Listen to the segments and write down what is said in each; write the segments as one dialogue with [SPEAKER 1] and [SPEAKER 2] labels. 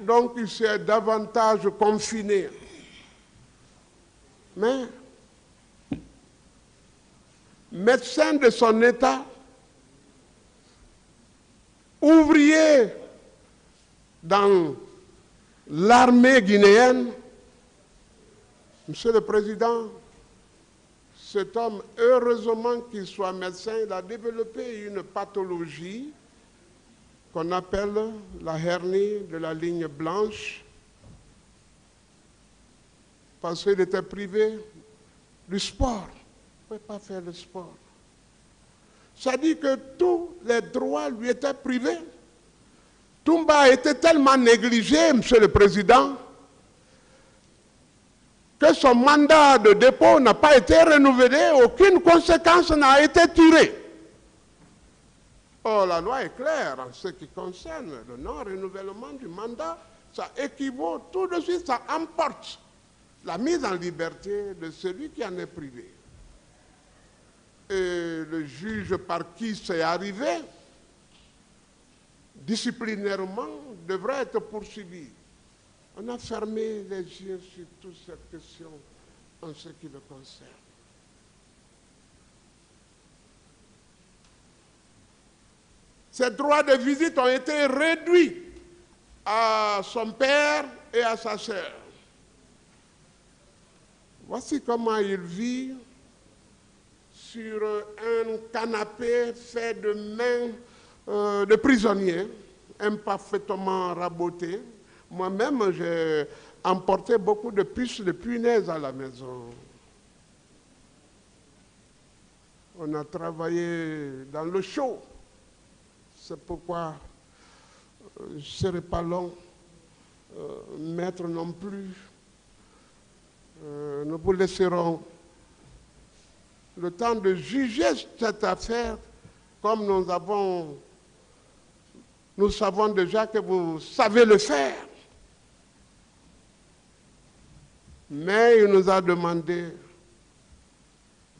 [SPEAKER 1] Donc il s'est davantage confiné. Mais, médecin de son état, ouvrier dans l'armée guinéenne, Monsieur le Président, cet homme, heureusement qu'il soit médecin, il a développé une pathologie qu'on appelle la hernie de la ligne blanche, parce qu'il était privé du sport. Il ne pouvait pas faire le sport. Ça dit que tous les droits lui étaient privés. Toumba a été tellement négligé, Monsieur le Président, que son mandat de dépôt n'a pas été renouvelé, aucune conséquence n'a été tirée. Or, la loi est claire en ce qui concerne le non-renouvellement du mandat. Ça équivaut tout de suite, ça emporte la mise en liberté de celui qui en est privé. Et le juge par qui c'est arrivé, disciplinairement, devrait être poursuivi. On a fermé les yeux sur toute cette question en ce qui le concerne. Ses droits de visite ont été réduits à son père et à sa sœur. Voici comment il vit sur un canapé fait de mains de prisonniers, imparfaitement rabotés. Moi-même, j'ai emporté beaucoup de puces de punaise à la maison. On a travaillé dans le chaud. C'est pourquoi je ne serai pas long, maître non plus. Nous vous laisserons le temps de juger cette affaire comme nous savons déjà que vous savez le faire. Mais il nous a demandé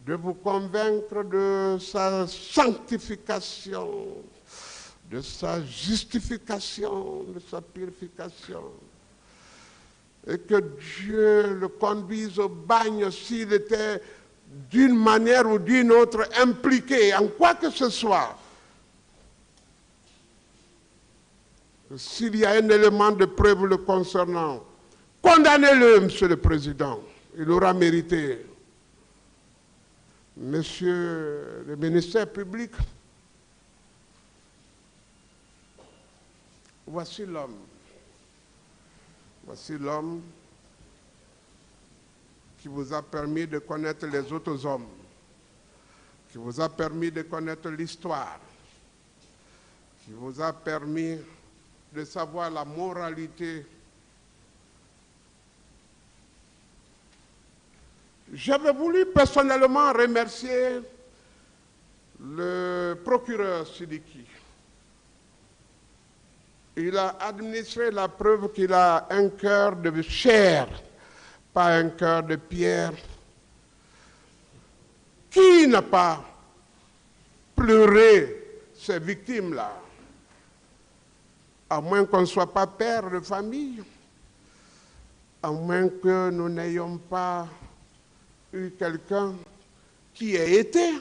[SPEAKER 1] de vous convaincre de sa sanctification, de sa justification, de sa purification. Et que Dieu le conduise au bagne s'il était d'une manière ou d'une autre impliqué en quoi que ce soit. S'il y a un élément de preuve le concernant, condamnez-le, Monsieur le Président. Il aura mérité. Monsieur le ministère public, voici l'homme. Voici l'homme qui vous a permis de connaître les autres hommes, qui vous a permis de connaître l'histoire, qui vous a permis de savoir la moralité. J'avais voulu personnellement remercier le procureur Sidiki. Il a administré la preuve qu'il a un cœur de chair, pas un cœur de pierre. Qui n'a pas pleuré ces victimes-là? À moins qu'on ne soit pas père de famille, à moins que nous n'ayons pas eu quelqu'un qui ait été,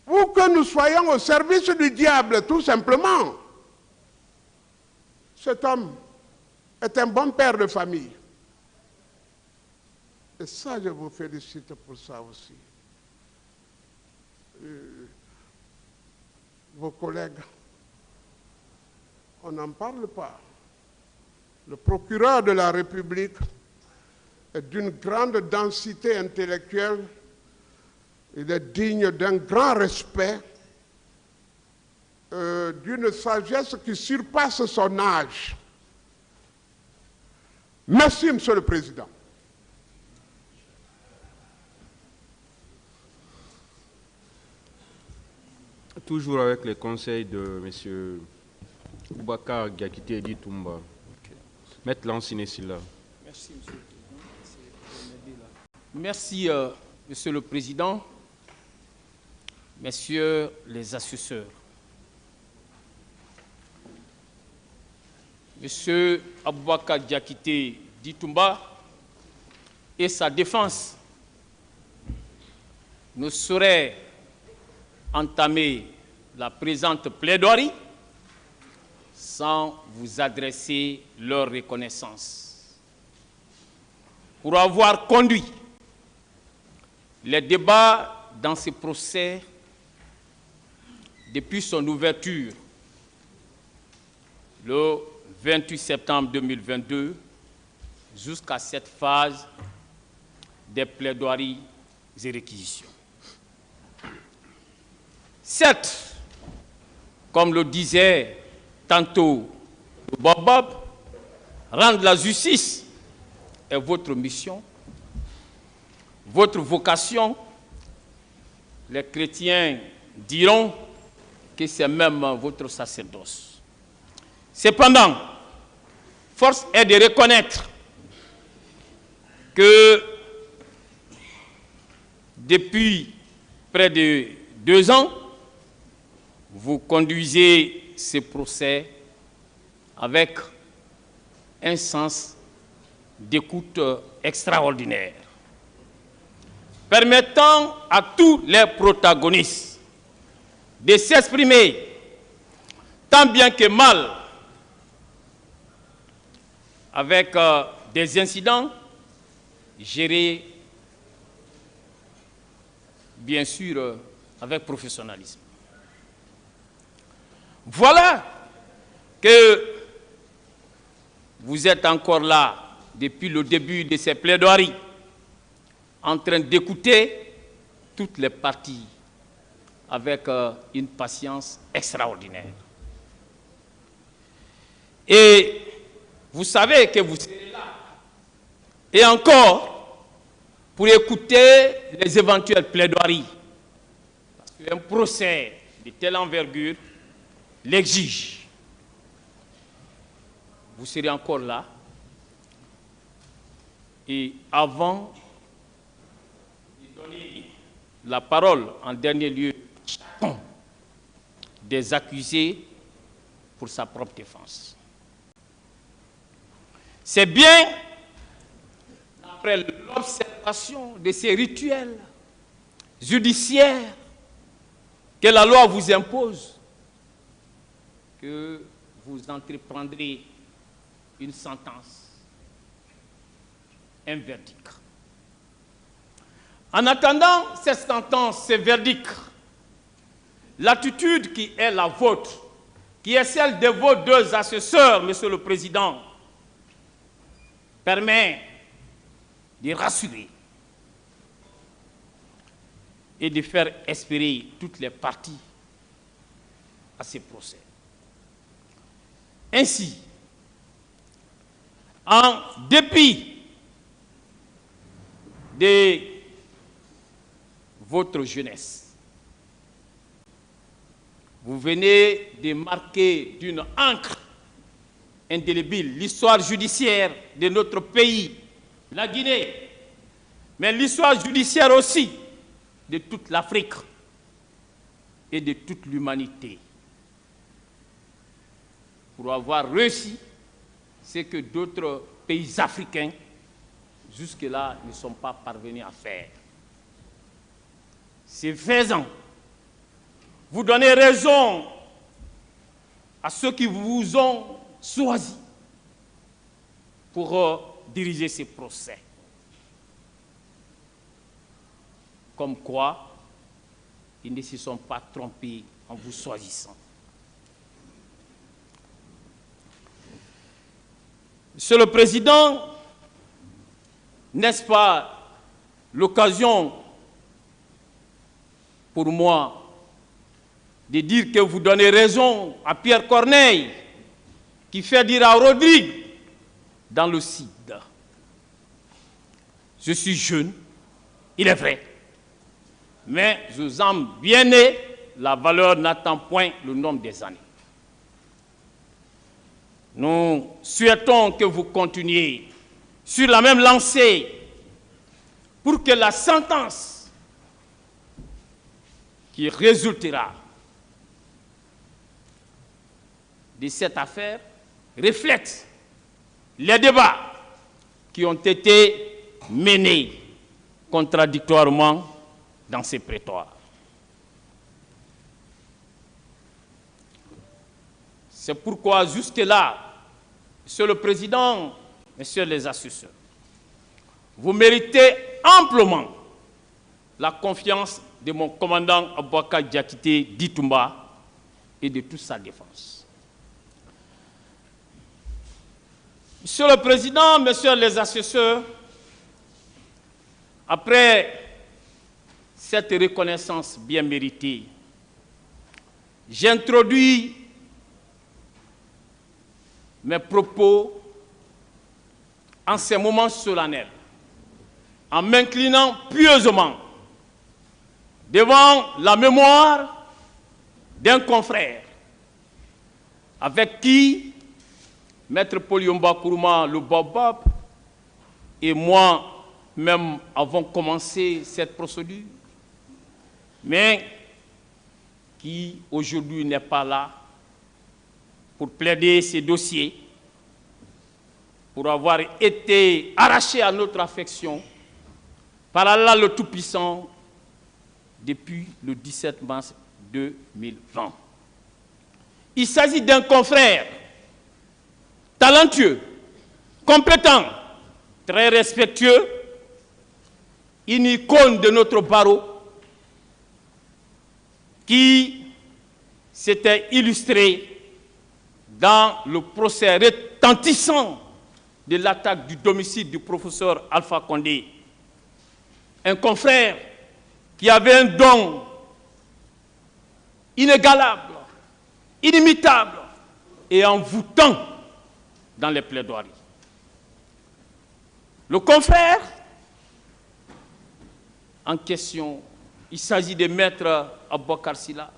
[SPEAKER 1] ou que nous soyons au service du diable, tout simplement. Cet homme est un bon père de famille. Et ça, je vous félicite pour ça aussi. Vos collègues, on n'en parle pas. Le procureur de la République est d'une grande densité intellectuelle. Il est digne d'un grand respect, d'une sagesse qui surpasse son âge. Merci, Monsieur le Président.
[SPEAKER 2] Toujours avec les conseils de M. Boubacar Diakité Edi Toumba. Okay. Maître Lanciné Silla.
[SPEAKER 3] Merci, Monsieur le Président. Merci, Monsieur le Président. Messieurs les assesseurs. M. Aboubakar Diakité Ditumba et sa défense ne sauraient entamer la présente plaidoirie sans vous adresser leur reconnaissance pour avoir conduit les débats dans ce procès depuis son ouverture le 28 septembre 2022 jusqu'à cette phase des plaidoiries et réquisitions. Certes, comme le disait tantôt Bob, rendre la justice est votre mission, votre vocation. Les chrétiens diront que c'est même votre sacerdoce. Cependant, force est de reconnaître que depuis près de 2 ans, vous conduisez ce procès avec un sens d'écoute extraordinaire, permettant à tous les protagonistes de s'exprimer tant bien que mal avec des incidents gérés bien sûr avec professionnalisme. Voilà que vous êtes encore là depuis le début de ces plaidoiries, en train d'écouter toutes les parties avec une patience extraordinaire. Et vous savez que vous serez là, et encore, pour écouter les éventuelles plaidoiries. Parce qu'un procès de telle envergure l'exige. Vous serez encore là. Et avant de donner la parole en dernier lieu à chacun des accusés pour sa propre défense. C'est bien, après l'observation de ces rituels judiciaires que la loi vous impose, que vous entreprendrez une sentence, un verdict. En attendant cette sentence, ce verdict, l'attitude qui est la vôtre, qui est celle de vos 2 assesseurs, Monsieur le Président, permet de rassurer et de faire espérer toutes les parties à ces procès. Ainsi, en dépit de votre jeunesse, vous venez de marquer d'une encre indélébile l'histoire judiciaire de notre pays, la Guinée, mais l'histoire judiciaire aussi de toute l'Afrique et de toute l'humanité, pour avoir réussi ce que d'autres pays africains jusque-là ne sont pas parvenus à faire. C'est faisant, vous donnez raison à ceux qui vous ont choisi pour diriger ces procès. Comme quoi, ils ne se sont pas trompés en vous choisissant. Monsieur le Président, n'est-ce pas l'occasion pour moi de dire que vous donnez raison à Pierre Corneille, qui fait dire à Rodrigue dans le CID. Je suis jeune, il est vrai, mais aux âmes bien nées, la valeur n'attend point le nombre des années. Nous souhaitons que vous continuiez sur la même lancée pour que la sentence qui résultera de cette affaire reflète les débats qui ont été menés contradictoirement dans ces prétoires. C'est pourquoi jusque-là, Monsieur le Président, Messieurs les assesseurs, vous méritez amplement la confiance de mon commandant Aboubakar Diakité Ditumba et de toute sa défense. Monsieur le Président, Messieurs les assesseurs, après cette reconnaissance bien méritée, j'introduis mes propos en ces moments solennels, en m'inclinant pieusement devant la mémoire d'un confrère avec qui Maître Polyomba Kourouma, le Bob, et moi-même avons commencé cette procédure, mais qui aujourd'hui n'est pas là pour plaider ces dossiers, pour avoir été arraché à notre affection par Allah le Tout-Puissant depuis le 17 mars 2020. Il s'agit d'un confrère talentueux, compétent, très respectueux, une icône de notre barreau qui s'était illustré dans le procès retentissant de l'attaque du domicile du professeur Alpha Condé. Un confrère qui avait un don inégalable, inimitable et envoûtant dans les plaidoiries. Le confrère en question, il s'agit de Maître Aboubakar Sylla.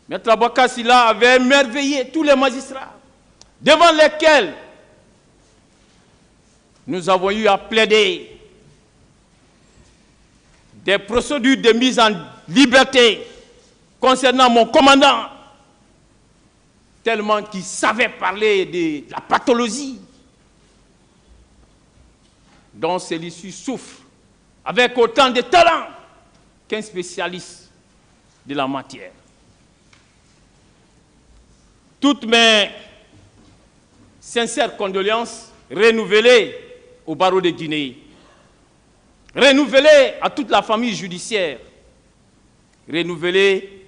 [SPEAKER 3] Maître Aboubakar Sylla avait émerveillé tous les magistrats devant lesquels nous avons eu à plaider des procédures de mise en liberté concernant mon commandant, tellement qu'il savait parler de la pathologie dont celui-ci souffre, avec autant de talent qu'un spécialiste de la matière. Toutes mes sincères condoléances renouvelées au barreau de Guinée, renouvelées à toute la famille judiciaire, renouvelées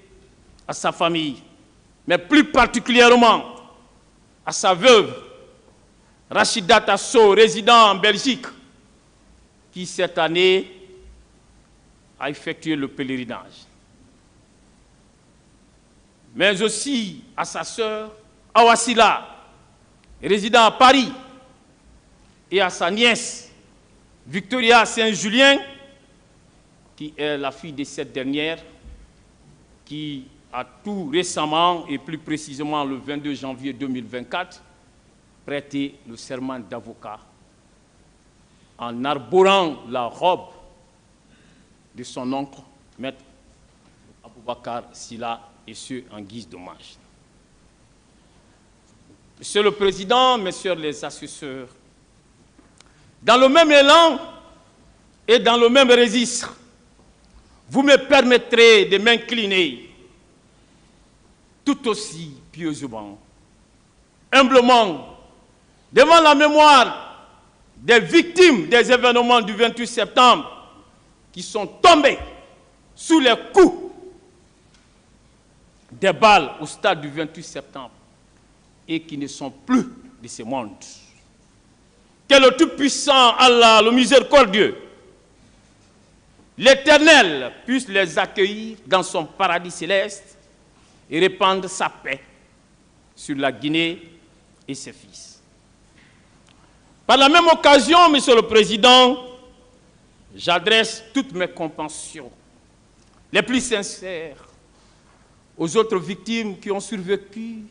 [SPEAKER 3] à sa famille, mais plus particulièrement à sa veuve, Rachida Tasso, résident en Belgique, qui cette année a effectué le pèlerinage. Mais aussi à sa sœur Awa Sylla, résident à Paris, et à sa nièce Victoria Saint-Julien, qui est la fille de cette dernière, qui a tout récemment, et plus précisément le 22 janvier 2024, prêté le serment d'avocat en arborant la robe de son oncle, Maître Aboubakar Sylla, et ce, en guise d'hommage. Monsieur le Président, Messieurs les assesseurs, dans le même élan et dans le même registre, vous me permettrez de m'incliner tout aussi pieusement, humblement, devant la mémoire des victimes des événements du 28 septembre qui sont tombées sous les coups des balles au stade du 28 septembre et qui ne sont plus de ce monde. Que le Tout-Puissant Allah, le miséricordieux, l'Éternel puisse les accueillir dans son paradis céleste et répandre sa paix sur la Guinée et ses fils. Par la même occasion, Monsieur le Président, j'adresse toutes mes compassions les plus sincères aux autres victimes qui ont survécu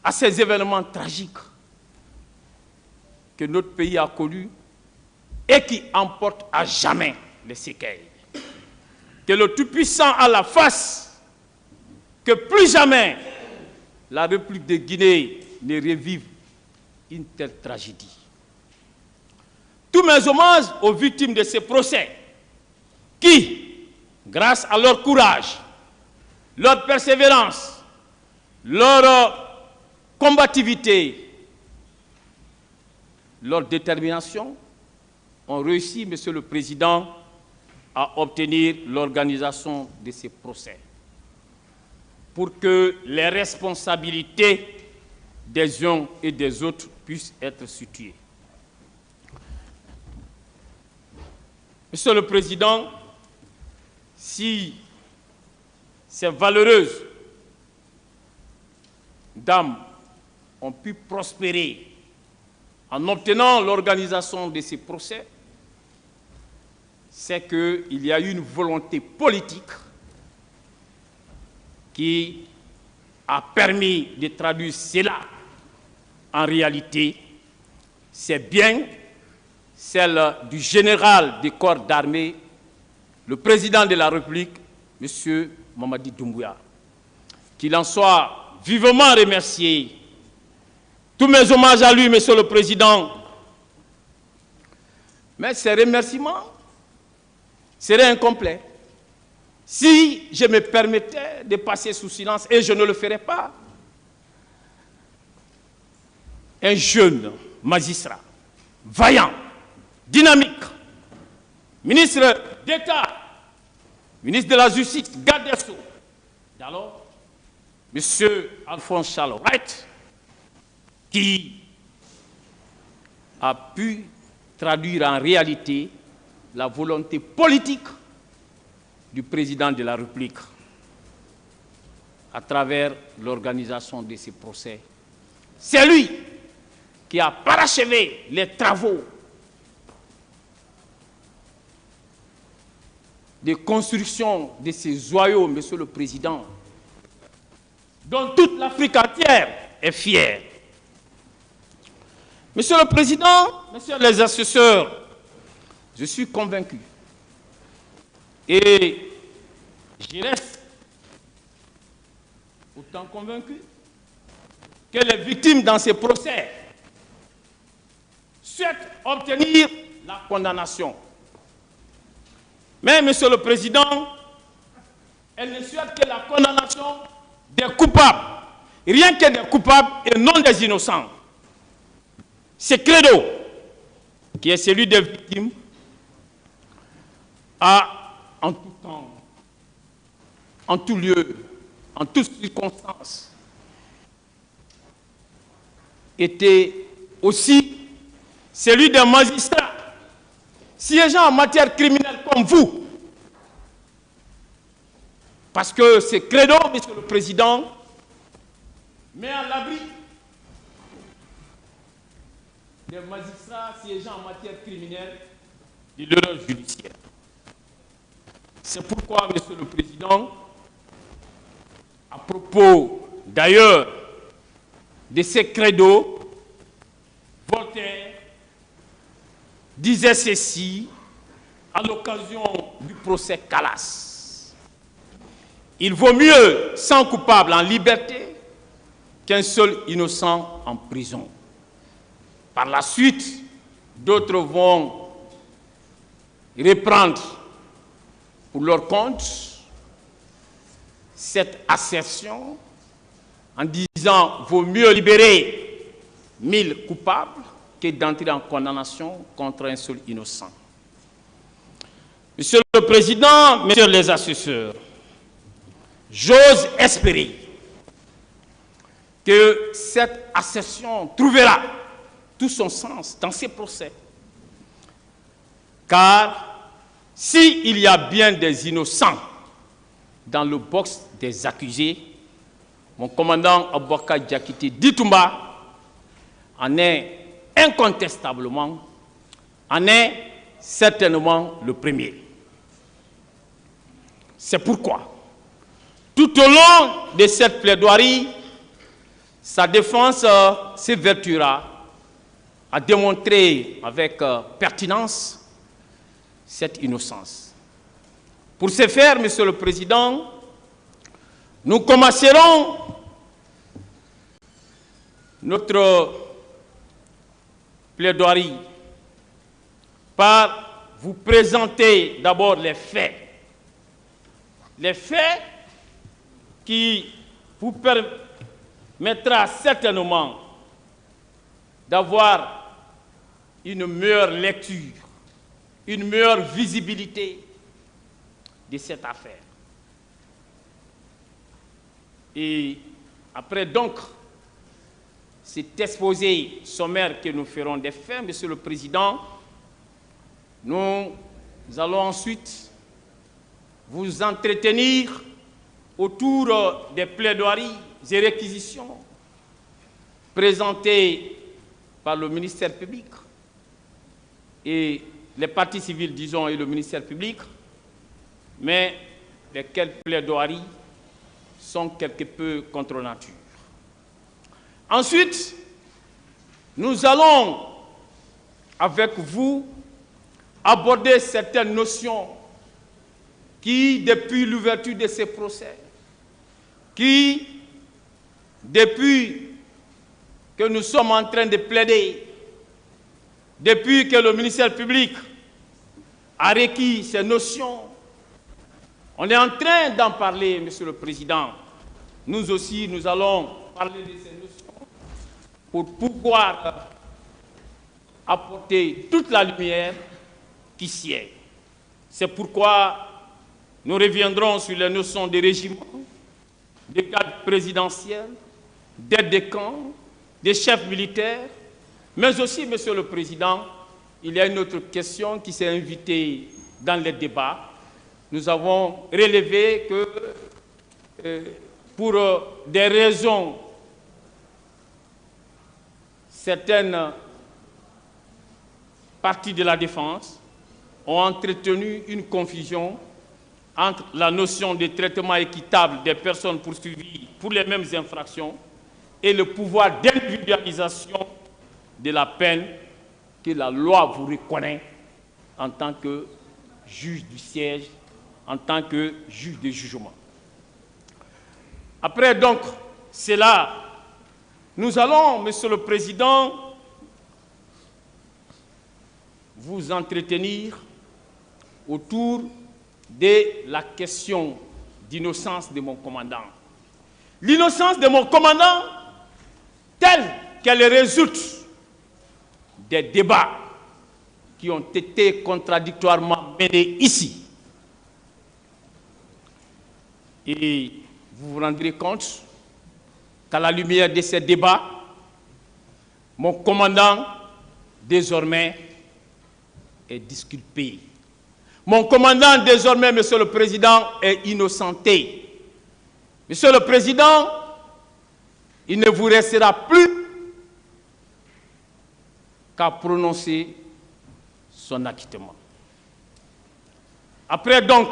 [SPEAKER 3] à ces événements tragiques que notre pays a connus et qui emportent à jamais les séquelles. Que le Tout-Puissant à la face, que plus jamais la République de Guinée ne revive une telle tragédie. Tous mes hommages aux victimes de ces procès qui, grâce à leur courage, leur persévérance, leur combativité, leur détermination, ont réussi, Monsieur le Président, à obtenir l'organisation de ces procès pour que les responsabilités des uns et des autres puissent être situées. Monsieur le Président, si ces valeureuses dames ont pu prospérer en obtenant l'organisation de ces procès, c'est qu'il y a eu une volonté politique qui a permis de traduire cela en réalité. C'est bien celle du général des corps d'armée, le président de la République, M. Mamadi Doumbouya. Qu'il en soit vivement remercié. Tous mes hommages à lui, Monsieur le Président. Mais ces remerciements seraient incomplets si je me permettais de passer sous silence, et je ne le ferai pas. Un jeune magistrat, vaillant, dynamique, ministre d'État, ministre de la Justice, garde des Sceaux, d'alors, M. Alphonse Charles Wright, qui a pu traduire en réalité la volonté politique du président de la République à travers l'organisation de ces procès. C'est lui qui a parachevé les travaux de construction de ces joyaux, Monsieur le Président, dont toute l'Afrique entière est fière. Monsieur le Président, Messieurs les assesseurs, je suis convaincu et je reste autant convaincu que les victimes dans ces procès souhaitent obtenir la condamnation. Mais, Monsieur le Président, elles ne souhaitent que la condamnation des coupables, rien que des coupables et non des innocents. Ce credo, qui est celui des victimes, a en tout temps, en tout lieu, en toutes circonstances, été aussi celui des magistrats siégeant en matière criminelle comme vous. Parce que ce credo, Monsieur le Président, met à l'abri des magistrats siégeant en matière criminelle de l'erreur judiciaire. C'est pourquoi, Monsieur le Président, à propos d'ailleurs de ces credos, Voltaire disait ceci à l'occasion du procès Calas. Il vaut mieux 100 coupables en liberté qu'un seul innocent en prison. Par la suite, d'autres vont reprendre pour leur compte cette assertion en disant vaut mieux libérer 1000 coupables que d'entrer en condamnation contre un seul innocent. Monsieur le Président, Messieurs les assesseurs, j'ose espérer que cette assertion trouvera tout son sens dans ces procès. Car s'il y a bien des innocents dans le box des accusés, mon commandant Aboubacar Diakité Ditumba en est incontestablement, en est certainement le premier. C'est pourquoi, tout au long de cette plaidoirie, sa défense s'évertuera à démontrer avec pertinence cette innocence. Pour ce faire, Monsieur le Président, nous commencerons notre plaidoirie par vous présenter d'abord les faits. Les faits qui vous permettra certainement d'avoir une meilleure lecture, une meilleure visibilité de cette affaire. Et après donc cet exposé sommaire que nous ferons des faits, Monsieur le Président, nous allons ensuite vous entretenir autour des plaidoiries et réquisitions présentées par le ministère public et les parties civiles, disons, et le ministère public, mais lesquelles plaidoiries sont quelque peu contre nature. Ensuite, nous allons, avec vous, aborder certaines notions qui, depuis l'ouverture de ces procès, qui, depuis que nous sommes en train de plaider, depuis que le ministère public a requis ces notions, on est en train d'en parler, Monsieur le Président. Nous aussi, nous allons parler de ces notions pour pouvoir apporter toute la lumière qui sied. C'est pourquoi nous reviendrons sur les notions de régiment, de cadre présidentiel, d'aide de camp, des chefs militaires, mais aussi, Monsieur le Président, il y a une autre question qui s'est invitée dans les débats. Nous avons relevé que pour des raisons, certaines parties de la défense ont entretenu une confusion entre la notion de traitement équitable des personnes poursuivies pour les mêmes infractions et le pouvoir d'individualisation de la peine que la loi vous reconnaît en tant que juge du siège, en tant que juge de jugement. Après donc cela, nous allons, Monsieur le Président, vous entretenir autour de la question d'innocence de mon commandant. L'innocence de mon commandant, telle qu'elle résulte des débats qui ont été contradictoirement menés ici. Et vous vous rendrez compte qu'à la lumière de ces débats, mon commandant, désormais, est disculpé. Mon commandant, désormais, Monsieur le Président, est innocenté. Monsieur le Président, il ne vous restera plus qu'à prononcer son acquittement. Après donc,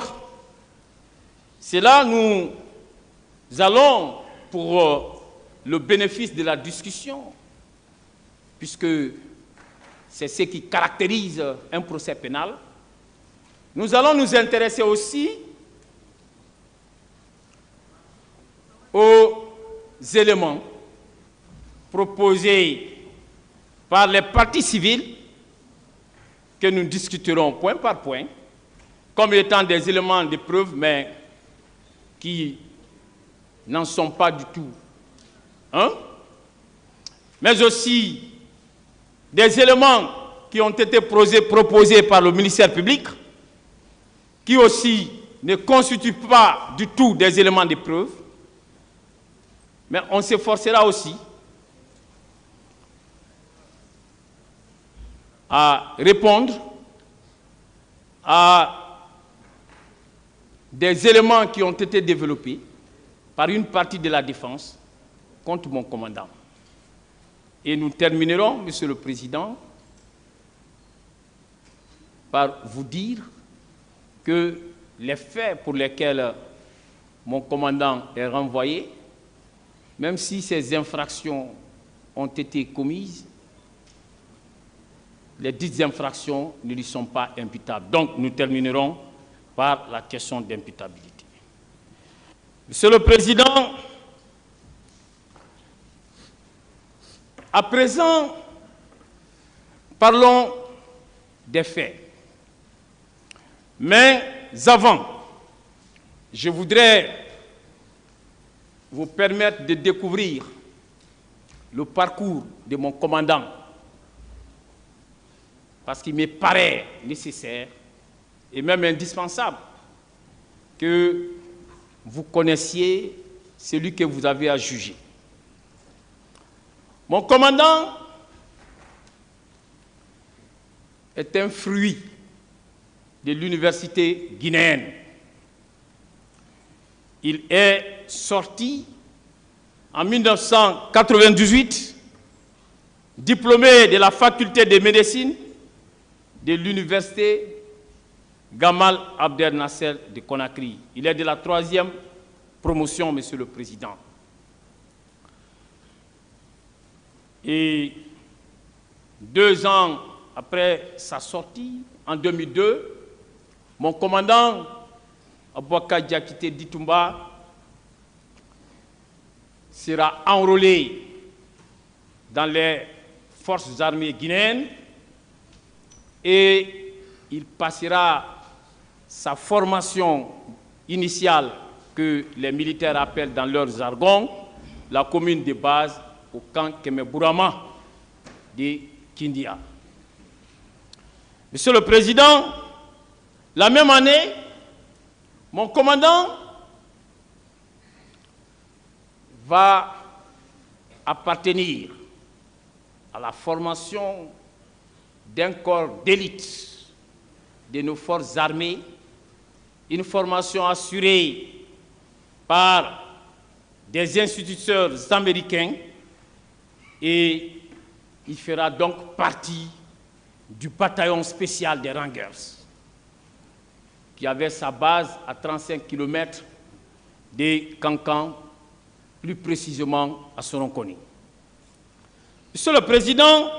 [SPEAKER 3] cela, nous allons, pour le bénéfice de la discussion, puisque c'est ce qui caractérise un procès pénal, nous allons nous intéresser aussi aux éléments proposés par les parties civiles que nous discuterons point par point, comme étant des éléments de preuve, mais qui n'en sont pas du tout un, mais aussi des éléments qui ont été proposés par le ministère public, qui aussi ne constituent pas du tout des éléments de preuve, mais on s'efforcera aussi à répondre à des éléments qui ont été développés par une partie de la défense contre mon commandant. Et nous terminerons, Monsieur le Président, par vous dire que les faits pour lesquels mon commandant est renvoyé, même si ces infractions ont été commises, les dites infractions ne lui sont pas imputables. Donc nous terminerons par la question d'imputabilité. Monsieur le Président, À présent, parlons des faits. Mais avant, je voudrais vous permettre de découvrir le parcours de mon commandant, parce qu'il me paraît nécessaire et même indispensable que vous connaissiez celui que vous avez à juger. Mon commandant est un fruit de l'université guinéenne. Il est sorti en 1998, diplômé de la faculté de médecine de l'université Gamal Abdel Nasser de Conakry. Il est de la 3e promotion, Monsieur le Président. Et 2 ans après sa sortie, en 2002, mon commandant, Aboubakar Diakité Ditumba, sera enrôlé dans les forces armées guinéennes et il passera sa formation initiale que les militaires appellent dans leur jargon la commune de base au camp Kemebourama de Kindia. Monsieur le Président, la même année, mon commandant va appartenir à la formation d'un corps d'élite de nos forces armées, une formation assurée par des instituteurs américains, et il fera donc partie du bataillon spécial des Rangers, qui avait sa base à 35 km de Kankan, plus précisément à Soronconi. Monsieur le Président,